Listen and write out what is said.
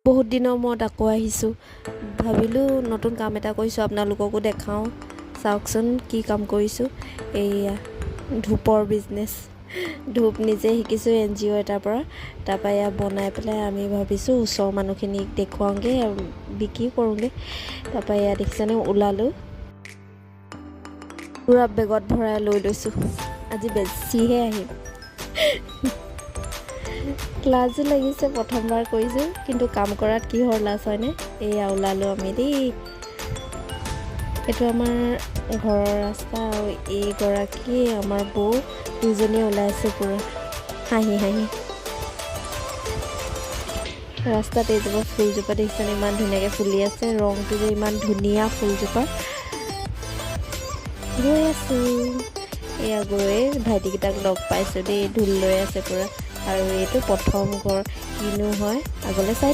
বহুত দিনৰ মূৰত আকৌ আহিছোঁ, ভাবিলোঁ নতুন কাম এটা কৰিছোঁ, আপোনালোককো দেখাওঁ। চাওকচোন কি কাম কৰিছোঁ। এইয়া ধূপৰ বিজনেছ, ধূপ নিজে শিকিছোঁ NGO এটাৰ পৰা। তাৰপৰা এয়া বনাই পেলাই আমি ভাবিছোঁ ওচৰৰ মানুহখিনিক দেখুৱাওঁগৈ আৰু বিক্ৰী কৰোঁগৈ। তাৰপৰা এয়া দেখিছেনে ওলালোঁ, পূৰা বেগত ভৰাই লৈ লৈছোঁ। আজি বেছিহে আহিম। লাজো লাগিছে, প্ৰথমবাৰ কৰিছোঁ, কিন্তু কাম কৰাত কিহৰ লাজ হয়নে। এয়া ওলালোঁ আমি দেই। এইটো আমাৰ ঘৰৰ ৰাস্তা আৰু এইগৰাকী আমাৰ বৌ, দুজনীয়ে ওলাইছে পূৰা হাঁহি হাঁহি। ৰাস্তাত এইজোপা ফুলজোপা দেখিছেনে ইমান ধুনীয়াকৈ ফুলি আছে, ৰংটো যে ইমান ধুনীয়া ফুলজোপা। গৈ আছোঁ, এয়া গৈ ভাইটিকেইটাক লগ পাইছোঁ দেই, ঢোল লৈ আছে পূৰা। আৰু এইটো প্ৰথম ঘৰ, কিনো হয় আগলৈ চাই